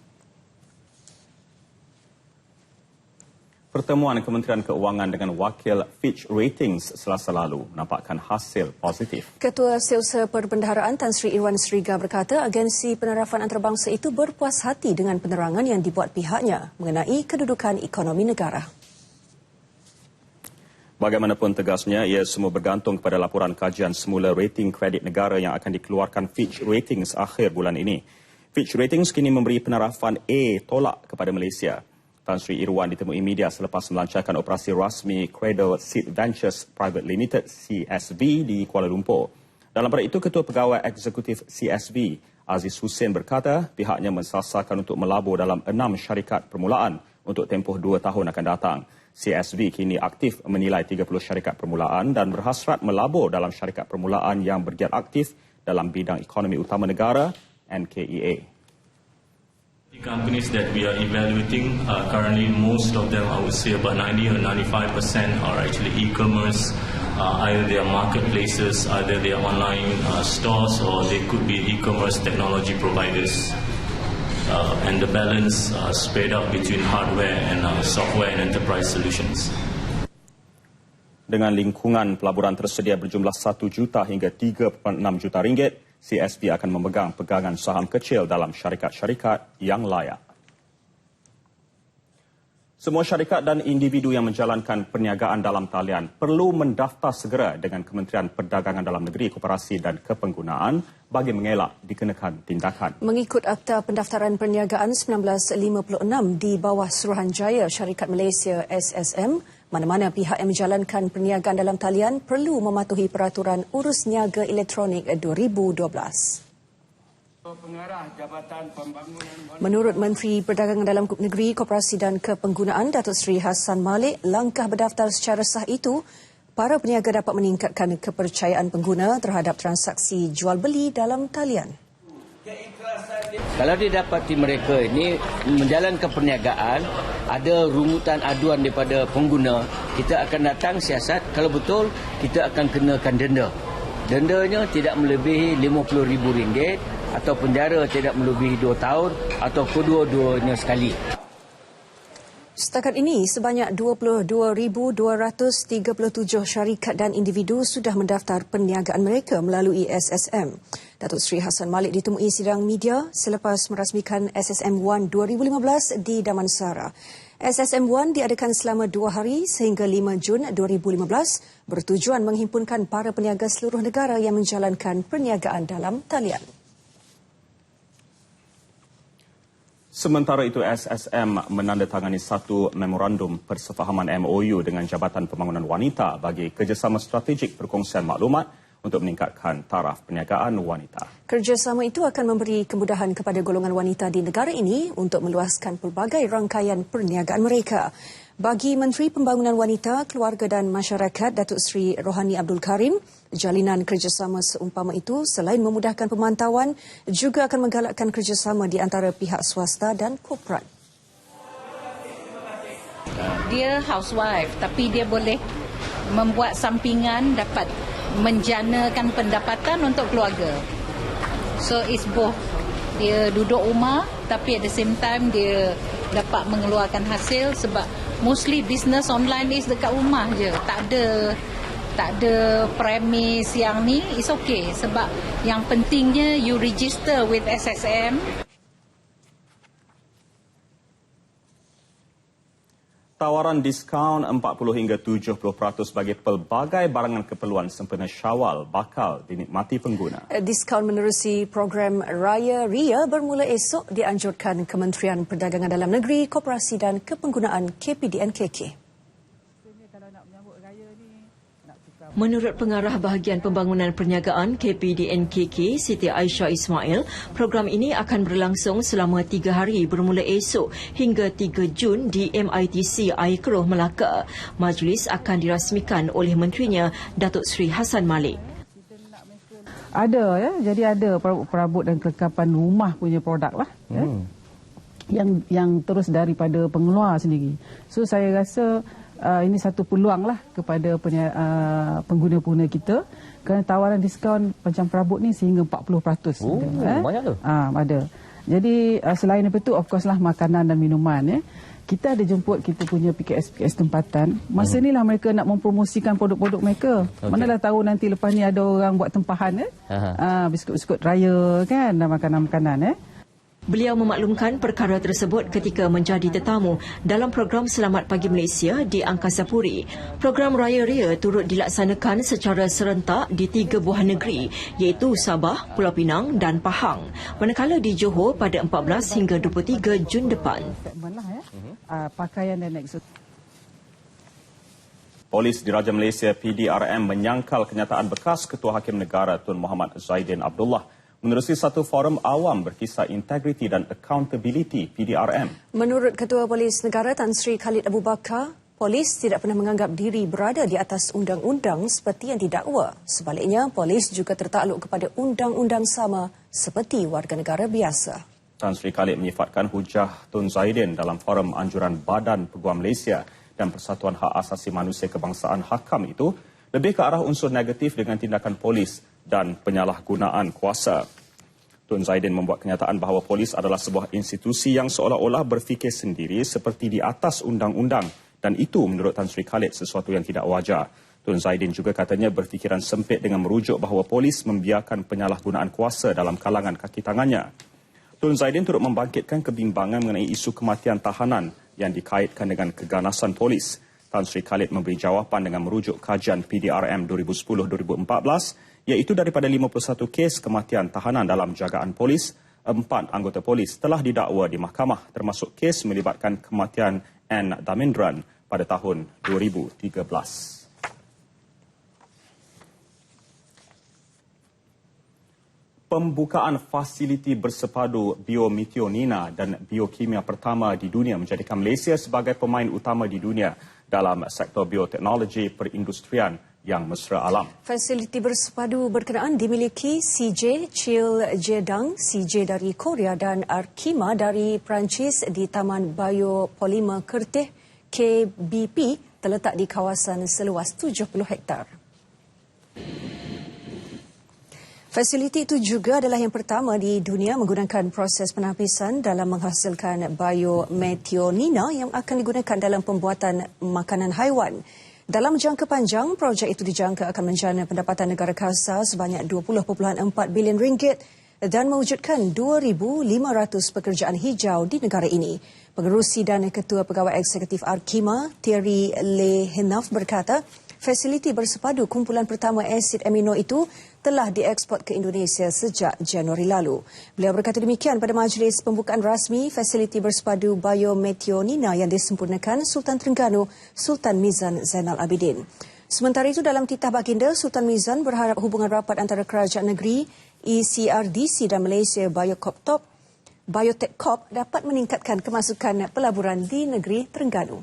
S1: Pertemuan Kementerian Keuangan dengan wakil Fitch Ratings Selasa lalu menampakkan hasil positif.
S2: Ketua Setiausaha Perbendaharaan Tan Sri Irwan Sriga berkata agensi penarafan antarabangsa itu berpuas hati dengan penerangan yang dibuat pihaknya mengenai kedudukan ekonomi negara.
S1: Bagaimanapun tegasnya, ia semua bergantung kepada laporan kajian semula rating kredit negara yang akan dikeluarkan Fitch Ratings akhir bulan ini. Fitch Ratings kini memberi penarafan A tolak kepada Malaysia. Tan Sri Irwan ditemui media selepas melancarkan operasi rasmi Cradle Seed Ventures Private Limited CSV di Kuala Lumpur. Dalam pada itu, Ketua Pegawai Eksekutif CSV Aziz Hussein berkata pihaknya mensasarkan untuk melabur dalam 6 syarikat permulaan untuk tempoh 2 tahun akan datang. CSV kini aktif menilai 30 syarikat permulaan dan berhasrat melabur dalam syarikat permulaan yang bergiat aktif dalam bidang ekonomi utama negara NKEA.
S19: The companies that we are evaluating, currently most of them, I would say about 90 or 95% are actually e-commerce. Either they are marketplaces, either they are online stores, or they could be e-commerce technology providers. And the balance spread out between hardware and software and enterprise solutions.
S1: Dengan lingkungan pelaburan tersedia berjumlah 1 juta hingga 3.6 juta ringgit, CSV akan memegang pegangan saham kecil dalam syarikat-syarikat yang layak. Semua syarikat dan individu yang menjalankan perniagaan dalam talian perlu mendaftar segera dengan Kementerian Perdagangan Dalam Negeri, Koperasi dan Kepenggunaan bagi mengelak dikenakan tindakan.
S2: Mengikut Akta Pendaftaran Perniagaan 1956 di bawah Suruhanjaya Syarikat Malaysia SSM, mana-mana pihak yang menjalankan perniagaan dalam talian perlu mematuhi Peraturan Urus Niaga Elektronik 2012. Menurut Menteri Perdagangan Dalam Negeri, Koperasi dan Kepenggunaan Datuk Seri Hassan Malik, langkah berdaftar secara sah itu, para peniaga dapat meningkatkan kepercayaan pengguna terhadap transaksi jual-beli dalam talian.
S20: Kalau didapati mereka ini menjalankan perniagaan, ada rungutan aduan daripada pengguna, kita akan datang siasat, kalau betul kita akan kenakan denda. Dendanya tidak melebihi RM50,000 atau penjara tidak melebihi 2 tahun atau kedua-duanya sekali.
S2: Setakat ini, sebanyak 22,237 syarikat dan individu sudah mendaftar perniagaan mereka melalui SSM. Datuk Seri Hassan Malik ditemui sidang media selepas merasmikan SSM 1 2015 di Damansara. SSM 1 diadakan selama 2 hari sehingga 5 Jun 2015 bertujuan menghimpunkan para peniaga seluruh negara yang menjalankan perniagaan dalam talian.
S1: Sementara itu, SSM menandatangani satu memorandum persefahaman MOU dengan Jabatan Pembangunan Wanita bagi kerjasama strategik perkongsian maklumat untuk meningkatkan taraf perniagaan wanita.
S2: Kerjasama itu akan memberi kemudahan kepada golongan wanita di negara ini untuk meluaskan pelbagai rangkaian perniagaan mereka. Bagi Menteri Pembangunan Wanita, Keluarga dan Masyarakat Datuk Seri Rohani Abdul Karim, jalinan kerjasama seumpama itu selain memudahkan pemantauan juga akan menggalakkan kerjasama di antara pihak swasta dan korporat.
S21: Dia housewife tapi dia boleh membuat sampingan dapat menjanakan pendapatan untuk keluarga. So it's both. Dia duduk rumah tapi at the same time dia dapat mengeluarkan hasil sebab mostly business online is dekat rumah je. Tak ada premis yang ni, it's okay sebab yang pentingnya you register with SSM.
S1: Tawaran diskaun 40 hingga 70% bagi pelbagai barangan keperluan sempena Syawal bakal dinikmati pengguna.
S2: Diskaun menerusi program Raya Ria bermula esok dianjurkan Kementerian Perdagangan Dalam Negeri, Koperasi dan Kepenggunaan KPDNKK.
S5: Menurut Pengarah Bahagian Pembangunan Perniagaan KPDNKK, Siti Aisyah Ismail, program ini akan berlangsung selama 3 hari bermula esok hingga 3 Jun di MITC Air Keroh, Melaka. Majlis akan dirasmikan oleh menterinya, Datuk Seri Hassan Malik.
S22: Ada ya, jadi ada perabot dan kelengkapan rumah punya produk lah ya. Yang terus daripada pengeluar sendiri. So saya rasa ini satu peluang lah kepada pengguna-pengguna kita kerana tawaran diskaun macam perabot ni sehingga 40%.
S23: Banyak tu.
S22: Ada. Jadi selain itu of course lah makanan dan minuman ya. Kita ada jemput kita punya PKS tempatan. Masa inilah mereka nak mempromosikan produk-produk mereka. Manalah tahu nanti lepas ni ada orang buat tempahan biskut-biskut raya kan dan makanan-makanan
S5: Beliau memaklumkan perkara tersebut ketika menjadi tetamu dalam program Selamat Pagi Malaysia di Angkasa Puri. Program Raya Ria turut dilaksanakan secara serentak di 3 buah negeri iaitu Sabah, Pulau Pinang dan Pahang. Manakala di Johor pada 14 hingga 23 Jun depan.
S22: Pakaian dan
S1: Polis Diraja Malaysia PDRM menyangkal kenyataan bekas Ketua Hakim Negara Tun Muhammad Zaidin Abdullah menerusi satu forum awam berkisar integriti dan accountability PDRM.
S2: Menurut Ketua Polis Negara Tan Sri Khalid Abu Bakar, polis tidak pernah menganggap diri berada di atas undang-undang seperti yang didakwa. Sebaliknya, polis juga tertakluk kepada undang-undang sama seperti warga negara biasa.
S1: Tan Sri Khalid menyifatkan hujah Tun Zaidin dalam forum anjuran Badan Peguam Malaysia dan Persatuan Hak Asasi Manusia Kebangsaan HAKAM itu lebih ke arah unsur negatif dengan tindakan polis dan penyalahgunaan kuasa. Tun Zaidin membuat kenyataan bahawa polis adalah sebuah institusi yang seolah-olah berfikir sendiri seperti di atas undang-undang dan itu menurut Tan Sri Khalid sesuatu yang tidak wajar. Tun Zaidin juga katanya berfikiran sempit dengan merujuk bahawa polis membiarkan penyalahgunaan kuasa dalam kalangan kaki tangannya. Tun Zaidin turut membangkitkan kebimbangan mengenai isu kematian tahanan yang dikaitkan dengan keganasan polis. Tan Sri Khalid memberi jawapan dengan merujuk kajian PDRM 2010-2014 iaitu daripada 51 kes kematian tahanan dalam jagaan polis, 4 anggota polis telah didakwa di mahkamah termasuk kes melibatkan kematian N. Damendran pada tahun 2013. Pembukaan fasiliti bersepadu biometionina dan biokimia pertama di dunia menjadikan Malaysia sebagai pemain utama di dunia dalam sektor bioteknologi perindustrian yang mesra alam.
S2: Fasiliti bersepadu berkenaan dimiliki CJ Chil Jedang, CJ dari Korea dan Arkema dari Perancis di Taman Biopolimer Kertih KBP terletak di kawasan seluas 70 hektar. Fasiliti itu juga adalah yang pertama di dunia menggunakan proses penapisan dalam menghasilkan biometionina yang akan digunakan dalam pembuatan makanan haiwan. Dalam jangka panjang, projek itu dijangka akan menjana pendapatan negara kasar sebanyak 20.4 bilion ringgit dan mewujudkan 2,500 pekerjaan hijau di negara ini. Pengerusi dan Ketua Pegawai Eksekutif Arkema, Thierry Lehenaf berkata, fasiliti bersepadu kumpulan pertama asid amino itu telah dieksport ke Indonesia sejak Januari lalu. Beliau berkata demikian pada majlis pembukaan rasmi fasiliti bersepadu biometionina yang disempurnakan Sultan Terengganu Sultan Mizan Zainal Abidin. Sementara itu, dalam titah baginda, Sultan Mizan berharap hubungan rapat antara Kerajaan Negeri, ECRDC dan Malaysia Biotech Corp dapat meningkatkan kemasukan pelaburan di negeri Terengganu.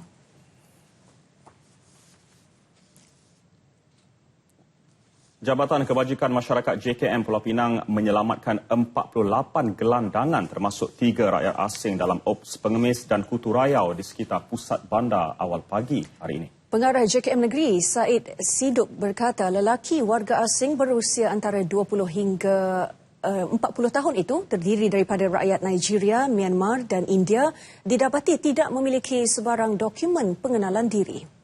S1: Jabatan Kebajikan Masyarakat JKM Pulau Pinang menyelamatkan 48 gelandangan termasuk 3 rakyat asing dalam ops pengemis dan kutu rayau di sekitar pusat bandar awal pagi hari ini.
S2: Pengarah JKM Negeri, Said Siduk berkata lelaki warga asing berusia antara 20 hingga 40 tahun itu terdiri daripada rakyat Nigeria, Myanmar dan India didapati tidak memiliki sebarang dokumen pengenalan diri.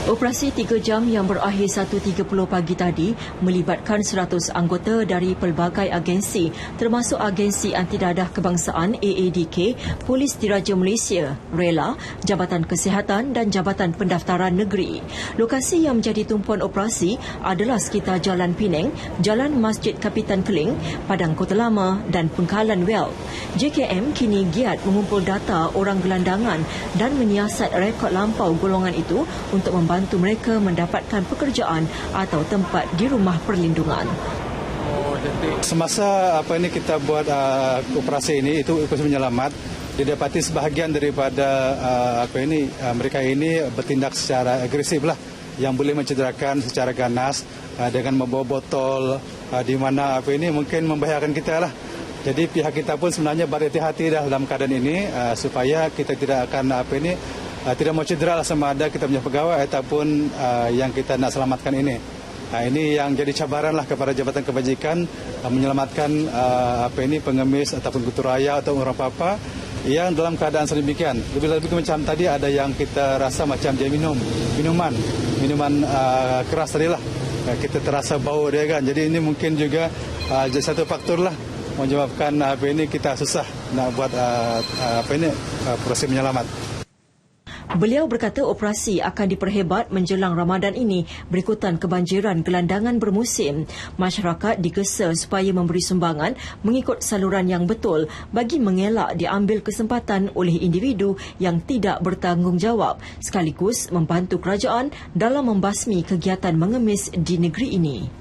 S5: Operasi 3 jam yang berakhir 1.30 pagi tadi melibatkan 100 anggota dari pelbagai agensi termasuk Agensi Antidadah Kebangsaan AADK, Polis Diraja Malaysia, Rela, Jabatan Kesihatan dan Jabatan Pendaftaran Negeri. Lokasi yang menjadi tumpuan operasi adalah sekitar Jalan Penang, Jalan Masjid Kapitan Keling, Padang Kota Lama dan Pengkalan Well. JKM kini giat mengumpul data orang gelandangan dan menyiasat rekod lampau golongan itu untuk membantu mereka mendapatkan pekerjaan atau tempat di rumah perlindungan.
S3: Semasa kita buat operasi ini, itu operasi menyelamat, didapati sebahagian daripada mereka ini bertindak secara agresif lah, yang boleh mencederakan secara ganas dengan membawa botol di mana mungkin membahayakan kita lah. Jadi pihak kita pun sebenarnya berhati-hati dah dalam keadaan ini supaya kita tidak akan tidak mau cedera sama ada kita punya pegawai ataupun yang kita nak selamatkan ini. Ini yang jadi cabaran lah kepada Jabatan Kebajikan menyelamatkan pengemis ataupun kutu raya atau orang apa-apa yang dalam keadaan sedemikian. Lebih-lebih macam tadi ada yang kita rasa macam dia minuman keras tadi lah. Kita terasa bau dia kan. Jadi ini mungkin juga jadi satu faktor lah menyebabkan kita susah nak buat proses menyelamat.
S5: Beliau berkata operasi akan diperhebat menjelang Ramadan ini berikutan kebanjiran gelandangan bermusim. Masyarakat digesa supaya memberi sumbangan mengikut saluran yang betul bagi mengelak diambil kesempatan oleh individu yang tidak bertanggungjawab sekaligus membantu kerajaan dalam membasmi kegiatan mengemis di negeri ini.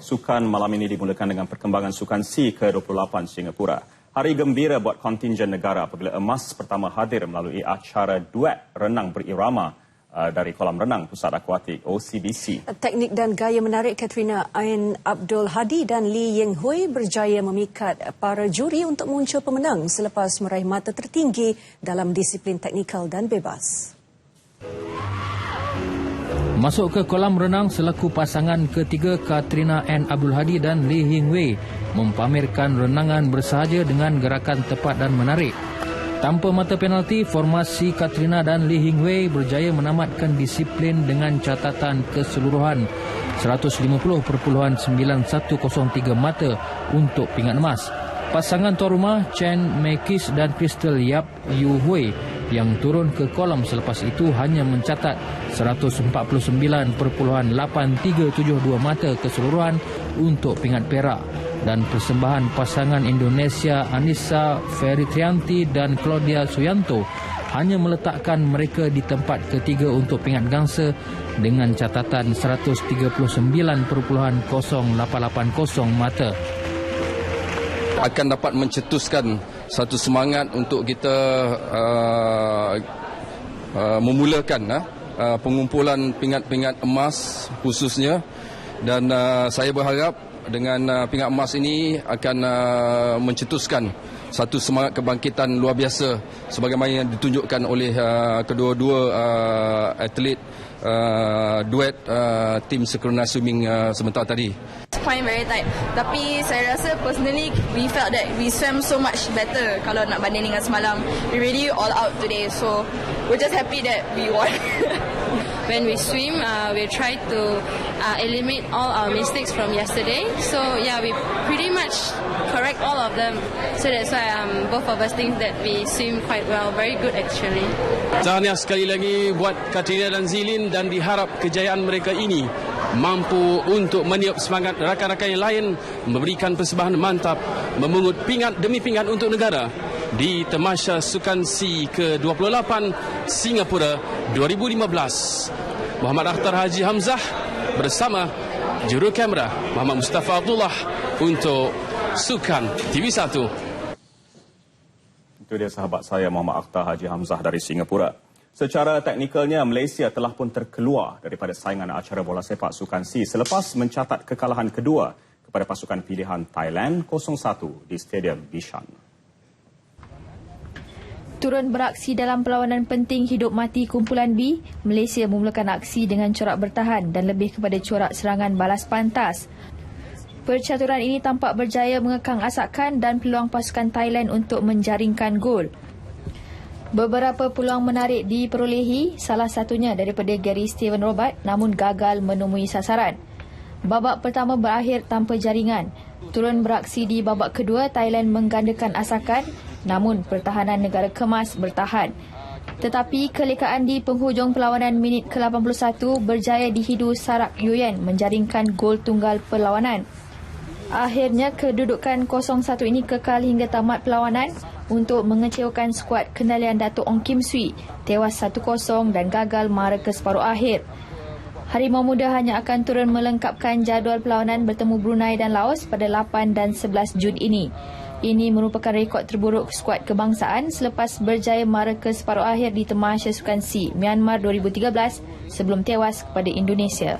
S1: Sukan malam ini dimulakan dengan perkembangan Sukan C ke-28 Singapura. Hari gembira buat kontingen negara apabila emas pertama hadir melalui acara duet renang berirama dari kolam renang Pusat Akuatik OCBC.
S2: Teknik dan gaya menarik Katrina Ain Abdul Hadi dan Lee Yeng Hui berjaya memikat para juri untuk muncul pemenang selepas meraih mata tertinggi dalam disiplin teknikal dan bebas.
S4: Masuk ke kolam renang selaku pasangan ketiga Katrina Ain Abdul Hadi dan Lee Yeng Hui mempamerkan renangan bersahaja dengan gerakan tepat dan menarik. Tanpa mata penalti, formasi Katrina dan Lee Yeng Hui berjaya menamatkan disiplin dengan catatan keseluruhan 150.9103 mata untuk pingat emas. Pasangan tuan rumah Chen Mekis dan Crystal Yap Yu Hui yang turun ke kolam selepas itu hanya mencatat 149.8372 mata keseluruhan untuk pingat perak, dan persembahan pasangan Indonesia Anissa Feritrianti dan Claudia Suyanto hanya meletakkan mereka di tempat ketiga untuk pingat gangsa dengan catatan 139.088 mata.
S23: Akan dapat mencetuskan satu semangat untuk kita memulakan pengumpulan pingat-pingat emas khususnya, dan saya berharap dengan pingat emas ini akan mencetuskan satu semangat kebangkitan luar biasa sebagaimana yang ditunjukkan oleh kedua-dua atlet duet tim synchronized swimming sebentar tadi.
S24: Point very tight, tapi saya rasa personally we felt that we swam so much better kalau nak banding dengan semalam. We really all out today, so we're just happy that we won. when we swim, we try to eliminate all our mistakes from yesterday. So yeah, we pretty much correct all of them. So that's why both of us think that we swim quite well, very good actually.
S7: Tahniah sekali lagi buat Katrina dan Zilin, dan diharap kejayaan mereka ini mampu untuk meniup semangat rakan-rakan yang lain memberikan persembahan mantap memungut pingat demi pingat untuk negara di Tamasya Sukan SEA ke-28 Singapura 2015. Muhammad Akhtar Haji Hamzah bersama juru kamera Muhammad Mustafa Abdullah untuk Sukan TV1.
S1: Itu dia sahabat saya Muhammad Akhtar Haji Hamzah dari Singapura. Secara teknikalnya, Malaysia telah pun terkeluar daripada saingan acara bola sepak Sukan SEA selepas mencatat kekalahan kedua kepada pasukan pilihan Thailand 0-1 di Stadium Bishan.
S8: Turun beraksi dalam perlawanan penting hidup mati kumpulan B, Malaysia memulakan aksi dengan corak bertahan dan lebih kepada corak serangan balas pantas. Percaturan ini tampak berjaya mengekang asakan dan peluang pasukan Thailand untuk menjaringkan gol. Beberapa peluang menarik diperolehi, salah satunya daripada Gary Steven Robert, namun gagal menemui sasaran. Babak pertama berakhir tanpa jaringan. Turun beraksi di babak kedua, Thailand menggandakan asakan, namun pertahanan negara kemas bertahan. Tetapi kelekaan di penghujung perlawanan minit ke-81 berjaya dihidu Sarak Yuyen menjaringkan gol tunggal perlawanan. Akhirnya kedudukan 0-1 ini kekal hingga tamat perlawanan untuk mengecewakan skuad kendalian Datuk Ong Kim Swee, tewas 1-0 dan gagal mara ke separuh akhir. Harimau Muda hanya akan turun melengkapkan jadual perlawanan bertemu Brunei dan Laos pada 8 dan 11 Jun ini. Ini merupakan rekod terburuk skuad kebangsaan selepas berjaya mara ke separuh akhir di Tamasya Sukan SEA Myanmar 2013 sebelum tewas kepada Indonesia.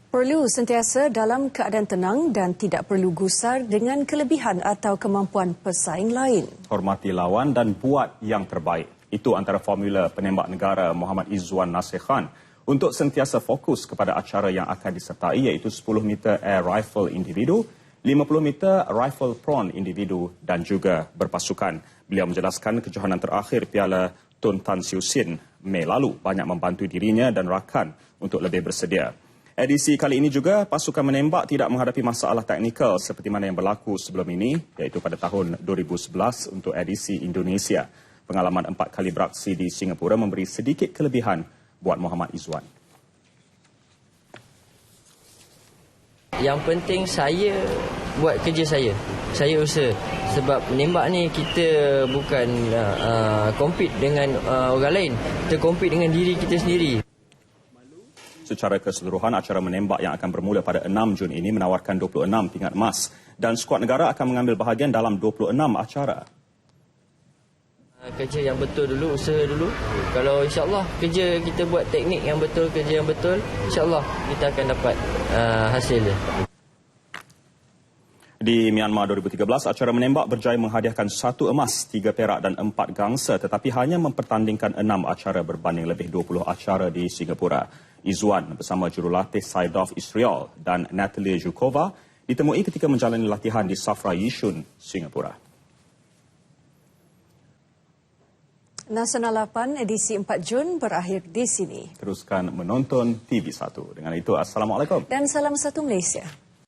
S2: Perlu sentiasa dalam keadaan tenang dan tidak perlu gusar dengan kelebihan atau kemampuan pesaing lain.
S1: Hormati lawan dan buat yang terbaik. Itu antara formula penembak negara Muhammad Izzuan Nasir Khan untuk sentiasa fokus kepada acara yang akan disertai, iaitu 10 meter air rifle individu, 50 meter rifle prawn individu dan juga berpasukan. Beliau menjelaskan kejohanan terakhir Piala Tun Tan Siew Sin Mei lalu banyak membantu dirinya dan rakan untuk lebih bersedia. Edisi kali ini juga, pasukan menembak tidak menghadapi masalah teknikal seperti mana yang berlaku sebelum ini, iaitu pada tahun 2011 untuk edisi Indonesia. Pengalaman 4 kali beraksi di Singapura memberi sedikit kelebihan buat Muhammad Izzuan.
S9: Yang penting saya buat kerja saya. Saya usaha. Sebab menembak ni kita bukan compete dengan orang lain. Kita compete dengan diri kita sendiri.
S1: Secara keseluruhan, acara menembak yang akan bermula pada 6 Jun ini menawarkan 26 pingat emas dan skuad negara akan mengambil bahagian dalam 26 acara.
S9: Kerja yang betul dulu, usaha dulu. Kalau insyaAllah kerja kita buat teknik yang betul, kerja yang betul, insyaAllah kita akan dapat hasil dia.
S1: Di Myanmar 2013, acara menembak berjaya menghadiahkan 1 emas, 3 perak dan 4 gangsa, tetapi hanya mempertandingkan 6 acara berbanding lebih 20 acara di Singapura. Izzuan bersama jurulatih Saidov Israel dan Natalia Zhukova ditemui ketika menjalani latihan di Safra Yishun, Singapura.
S2: Nasional 8 edisi 4 Jun berakhir di sini.
S1: Teruskan menonton TV1. Dengan itu, Assalamualaikum.
S2: Dan salam satu Malaysia.